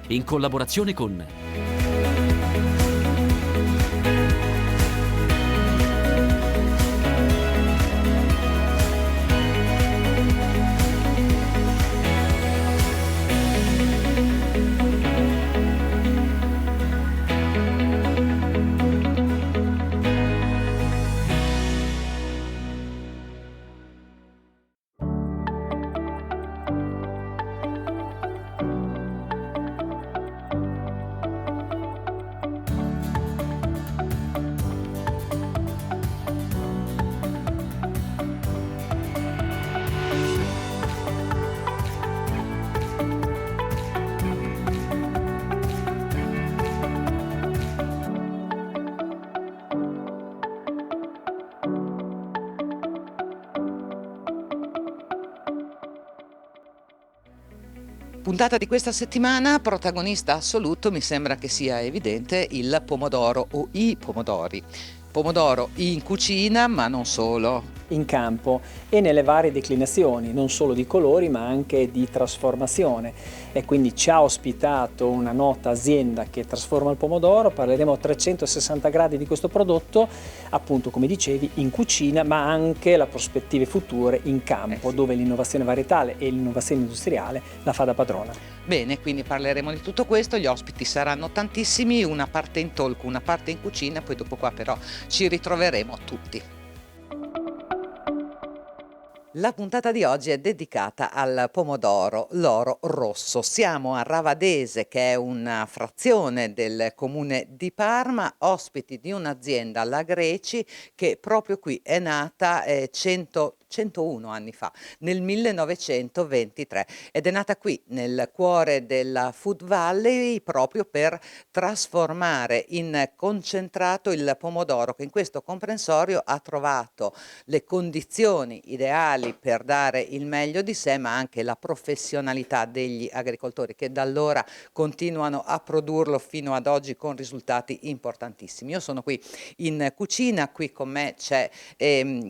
in collaborazione con Puntata di questa settimana, protagonista assoluto mi sembra che sia evidente il pomodoro o i pomodori. Pomodoro in cucina, ma non solo. In campo e nelle varie declinazioni, non solo di colori ma anche di trasformazione, e quindi ci ha ospitato una nota azienda che trasforma il pomodoro. Parleremo a 360 gradi di questo prodotto, appunto come dicevi, in cucina, ma anche le prospettive future in campo, dove l'innovazione varietale e l'innovazione industriale la fa da padrona. Bene, quindi parleremo di tutto questo, gli ospiti saranno tantissimi, una parte in talk, una parte in cucina, poi dopo qua però ci ritroveremo tutti. La puntata di oggi è dedicata al pomodoro Loro Rosso. Siamo a Ravadese, che è una frazione del comune di Parma, ospiti di un'azienda, la Greci, che proprio qui è nata 101 anni fa, nel 1923, ed è nata qui nel cuore della Food Valley proprio per trasformare in concentrato il pomodoro, che in questo comprensorio ha trovato le condizioni ideali per dare il meglio di sé, ma anche la professionalità degli agricoltori, che da allora continuano a produrlo fino ad oggi con risultati importantissimi. Io sono qui in cucina, qui con me c'è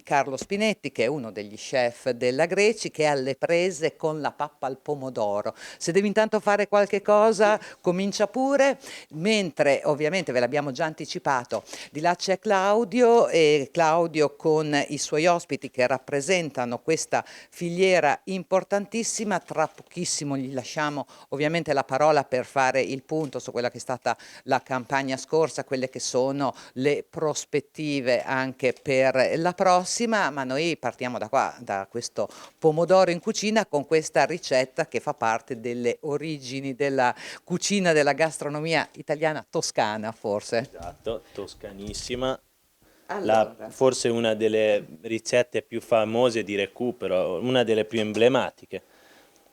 Carlo Spinetti, che è uno degli chef della Greci, che è alle prese con la pappa al pomodoro. Se devi intanto fare qualche cosa, comincia pure, mentre ovviamente ve l'abbiamo già anticipato, di là c'è Claudio, e Claudio con i suoi ospiti che rappresentano questa filiera importantissima. Tra pochissimo gli lasciamo ovviamente la parola per fare il punto su quella che è stata la campagna scorsa, quelle che sono le prospettive anche per la prossima, ma noi partiamo da qua, da questo pomodoro in cucina, con questa ricetta che fa parte delle origini della cucina, della gastronomia italiana toscana, forse. Esatto, toscanissima. Allora. Forse una delle ricette più famose di recupero, una delle più emblematiche,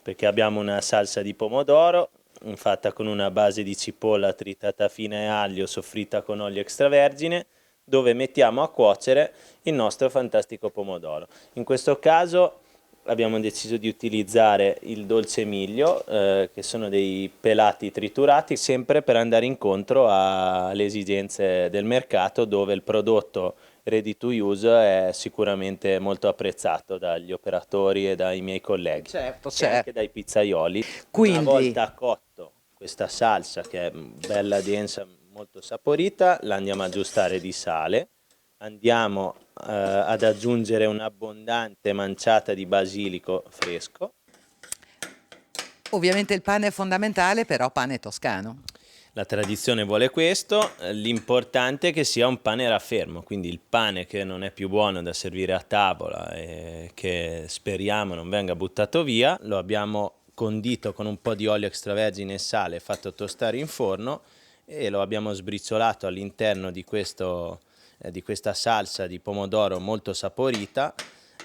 perché abbiamo una salsa di pomodoro fatta con una base di cipolla tritata fina e aglio soffritta con olio extravergine, dove mettiamo a cuocere il nostro fantastico pomodoro. In questo caso abbiamo deciso di utilizzare il dolce miglio, che sono dei pelati triturati, sempre per andare incontro alle esigenze del mercato, dove il prodotto ready to use è sicuramente molto apprezzato dagli operatori e dai miei colleghi, Certo, e anche dai pizzaioli. Quindi, una volta cotto questa salsa, che è bella densa, molto saporita, la andiamo ad aggiustare di sale, andiamo ad aggiungere un'abbondante manciata di basilico fresco. ovviamente il pane è fondamentale, però pane toscano. La tradizione vuole questo, l'importante è che sia un pane raffermo, quindi il pane che non è più buono da servire a tavola e che speriamo non venga buttato via, lo abbiamo condito con un po' di olio extravergine e sale, fatto tostare in forno, e lo abbiamo sbriciolato all'interno di questa salsa di pomodoro molto saporita,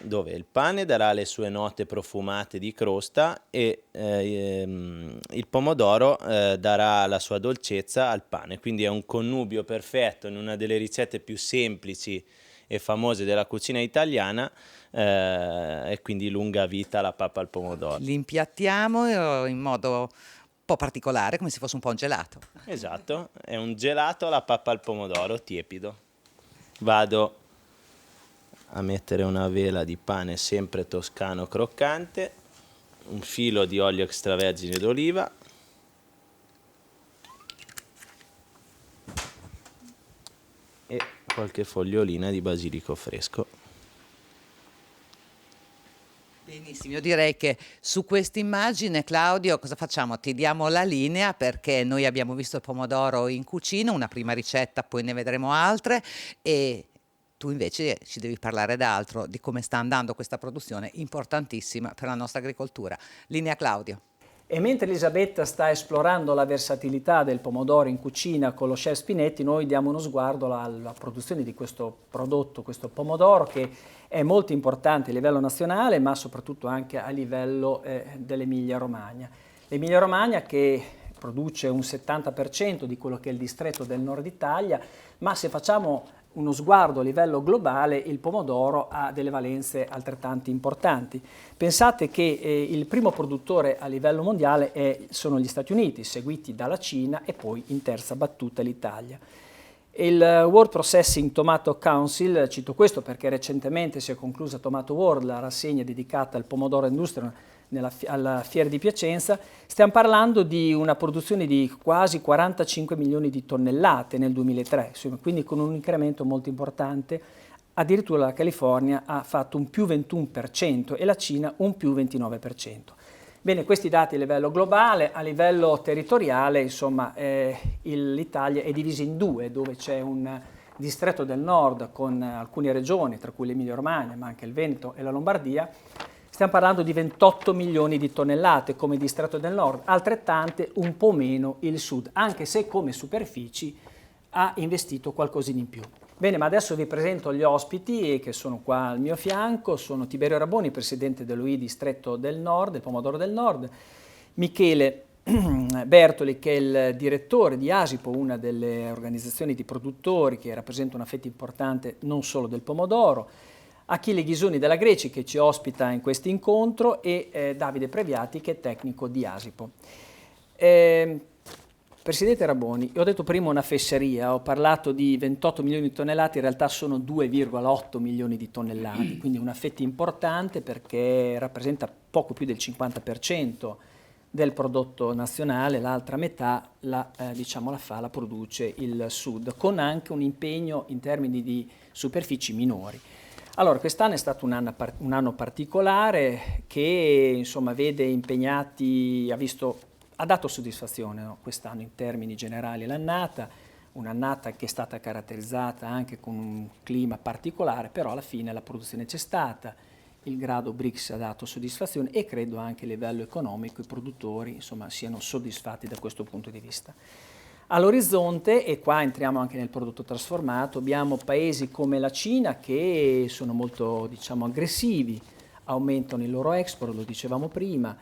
dove il pane darà le sue note profumate di crosta e il pomodoro darà la sua dolcezza al pane. Quindi è un connubio perfetto in una delle ricette più semplici e famose della cucina italiana, e quindi lunga vita la pappa al pomodoro. Li impiattiamo in modo un po' particolare, come se fosse un po' un gelato. Esatto, è un gelato alla pappa al pomodoro tiepido. Vado a mettere una vela di pane sempre toscano croccante, un filo di olio extravergine d'oliva, qualche fogliolina di basilico fresco. Benissimo, io direi che su questa immagine, Claudio, cosa facciamo? Ti diamo la linea perché noi abbiamo visto il pomodoro in cucina, una prima ricetta, poi ne vedremo altre e tu invece ci devi parlare d'altro, di come sta andando questa produzione importantissima per la nostra agricoltura. Linea Claudio. E mentre Elisabetta sta esplorando la versatilità del pomodoro in cucina con lo chef Spinetti, noi diamo uno sguardo alla produzione di questo prodotto, questo pomodoro che è molto importante a livello nazionale, ma soprattutto anche a livello dell'Emilia-Romagna. L'Emilia-Romagna che produce un 70% di quello che è il distretto del nord Italia, ma se facciamo uno sguardo a livello globale, il pomodoro ha delle valenze altrettanto importanti. Pensate che il primo produttore a livello mondiale sono gli Stati Uniti, seguiti dalla Cina e poi in terza battuta l'Italia. Il World Processing Tomato Council, cito questo perché recentemente si è conclusa Tomato World, la rassegna dedicata al pomodoro industria alla Fiera di Piacenza, stiamo parlando di una produzione di quasi 45 milioni di tonnellate nel 2003, quindi con un incremento molto importante. Addirittura la California ha fatto un più 21% e la Cina un più 29%. Bene, questi dati a livello globale, a livello territoriale, insomma, l'Italia è divisa in due, dove c'è un distretto del nord con alcune regioni, tra cui l'Emilia-Romagna, ma anche il Veneto e la Lombardia. Stiamo parlando di 28 milioni di tonnellate come distretto del nord, altrettante un po' meno il sud, anche se come superfici ha investito qualcosina in più. Bene, ma adesso vi presento gli ospiti che sono qua al mio fianco. Sono Tiberio Raboni, presidente dell'UI Distretto del Nord, del Pomodoro del Nord, Michele Bertoli, che è il direttore di Asipo, una delle organizzazioni di produttori che rappresenta una fetta importante non solo del pomodoro, Achille Ghisoni della Greci che ci ospita in questo incontro e Davide Previati che è tecnico di Asipo. Presidente Raboni, io ho detto prima una fesseria, ho parlato di 28 milioni di tonnellate, in realtà sono 2,8 milioni di tonnellate, quindi una fetta importante perché rappresenta poco più del 50% del prodotto nazionale, l'altra metà la produce il sud, con anche un impegno in termini di superfici minori. Allora, quest'anno è stato un anno particolare che insomma vede impegnati, ha dato soddisfazione, no? Quest'anno in termini generali l'annata, un'annata che è stata caratterizzata anche con un clima particolare, però alla fine la produzione c'è stata, il grado BRICS ha dato soddisfazione e credo anche a livello economico i produttori insomma siano soddisfatti da questo punto di vista. All'orizzonte, e qua entriamo anche nel prodotto trasformato, abbiamo paesi come la Cina che sono molto aggressivi, aumentano il loro export, lo dicevamo prima.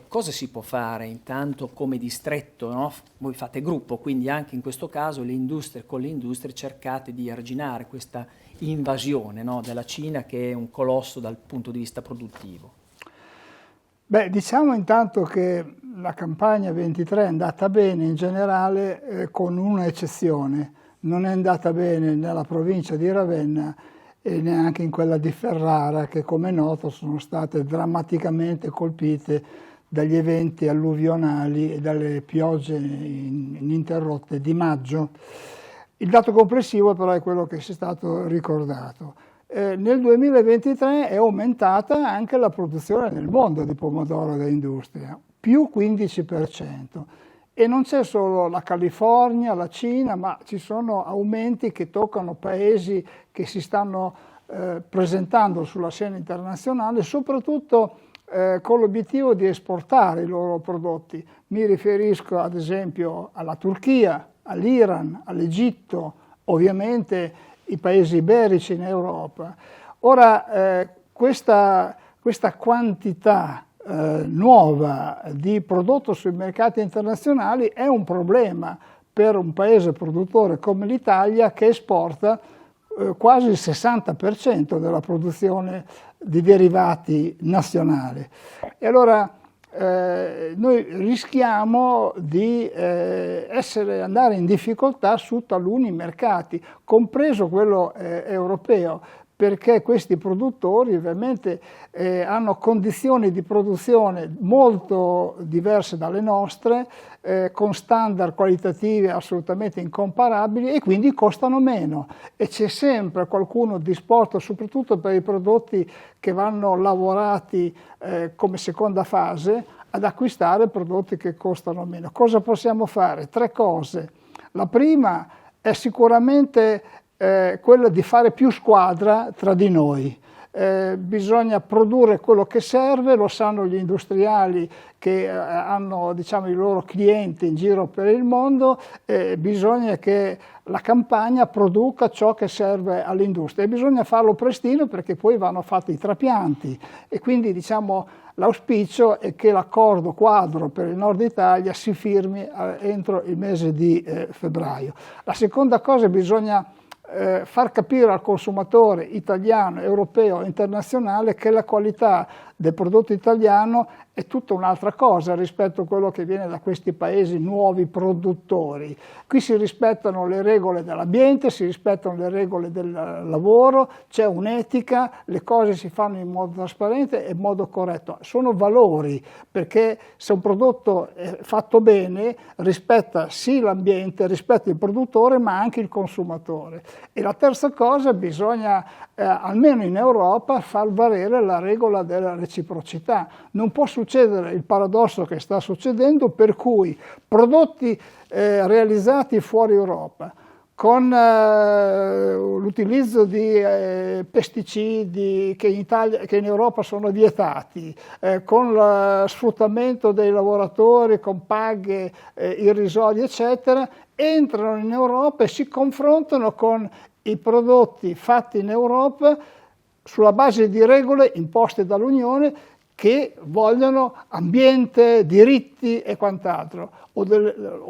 Cosa si può fare intanto come distretto, no? Voi fate gruppo, quindi anche in questo caso con le industrie cercate di arginare questa invasione, no, della Cina che è un colosso dal punto di vista produttivo. Beh, diciamo intanto che la campagna 23 è andata bene in generale con un'eccezione, non è andata bene nella provincia di Ravenna e neanche in quella di Ferrara che come è noto sono state drammaticamente colpite dagli eventi alluvionali e dalle piogge ininterrotte di maggio. Il dato complessivo però è quello che ci è stato ricordato. Nel 2023 è aumentata anche la produzione nel mondo di pomodoro da industria, più 15%. E non c'è solo la California, la Cina, ma ci sono aumenti che toccano paesi che si stanno presentando sulla scena internazionale, soprattutto con l'obiettivo di esportare i loro prodotti. Mi riferisco ad esempio alla Turchia, all'Iran, all'Egitto, ovviamente i paesi iberici in Europa. Ora, questa quantità nuova di prodotto sui mercati internazionali è un problema per un paese produttore come l'Italia che esporta quasi il 60% della produzione di derivati nazionali. E allora noi rischiamo di andare in difficoltà su taluni mercati, compreso quello europeo, perché questi produttori ovviamente hanno condizioni di produzione molto diverse dalle nostre, con standard qualitativi assolutamente incomparabili e quindi costano meno. E c'è sempre qualcuno disposto, soprattutto per i prodotti che vanno lavorati come seconda fase, ad acquistare prodotti che costano meno. Cosa possiamo fare? 3 cose. La prima è sicuramente quella di fare più squadra tra di noi. Bisogna produrre quello che serve, lo sanno gli industriali che hanno, diciamo, i loro clienti in giro per il mondo, bisogna che la campagna produca ciò che serve all'industria e bisogna farlo prestino perché poi vanno fatti i trapianti e quindi, diciamo, l'auspicio è che l'accordo quadro per il Nord Italia si firmi entro il mese di febbraio. La seconda cosa, bisogna far capire al consumatore italiano, europeo e internazionale che la qualità del prodotto italiano è tutta un'altra cosa rispetto a quello che viene da questi paesi nuovi produttori. Qui si rispettano le regole dell'ambiente, si rispettano le regole del lavoro, c'è un'etica, le cose si fanno in modo trasparente e in modo corretto. Sono valori, perché se un prodotto è fatto bene rispetta sì l'ambiente, rispetta il produttore ma anche il consumatore. E la terza cosa, bisogna almeno in Europa far valere la regola della reciprocità. Non può succedere il paradosso che sta succedendo, per cui prodotti realizzati fuori Europa con l'utilizzo di pesticidi che in Europa sono vietati, con lo sfruttamento dei lavoratori, con paghe irrisorie, eccetera, entrano in Europa e si confrontano con i prodotti fatti in Europa sulla base di regole imposte dall'Unione che vogliono ambiente, diritti e quant'altro, o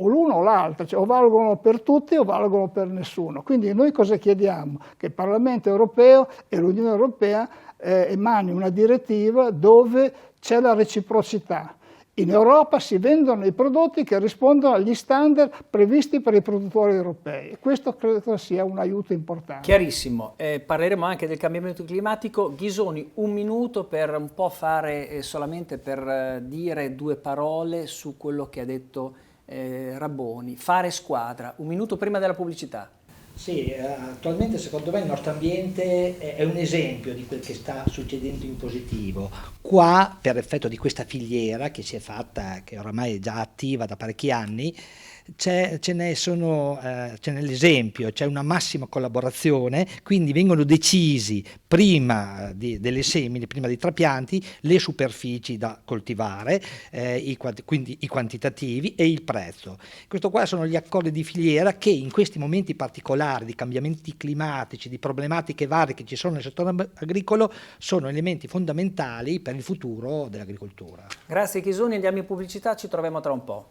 l'uno o l'altro, cioè o valgono per tutti o valgono per nessuno. Quindi noi cosa chiediamo? Che il Parlamento europeo e l'Unione Europea emani una direttiva dove c'è la reciprocità. In Europa si vendono i prodotti che rispondono agli standard previsti per i produttori europei e questo credo sia un aiuto importante. Chiarissimo, parleremo anche del cambiamento climatico. Ghisoni, un minuto per un po' fare, solamente per dire 2 parole su quello che ha detto Rabboni. Fare squadra, un minuto prima della pubblicità. Sì, attualmente secondo me il nostro ambiente è un esempio di quel che sta succedendo in positivo. Qua, per effetto di questa filiera che si è fatta, che oramai è già attiva da parecchi anni, c'è l'esempio, c'è una massima collaborazione, quindi vengono decisi prima delle semine, prima dei trapianti, le superfici da coltivare, quindi i quantitativi e il prezzo. Questo qua sono gli accordi di filiera che in questi momenti particolari di cambiamenti climatici, di problematiche varie che ci sono nel settore agricolo, sono elementi fondamentali per il futuro dell'agricoltura. Grazie Ghisoni, andiamo in pubblicità, ci troviamo tra un po'.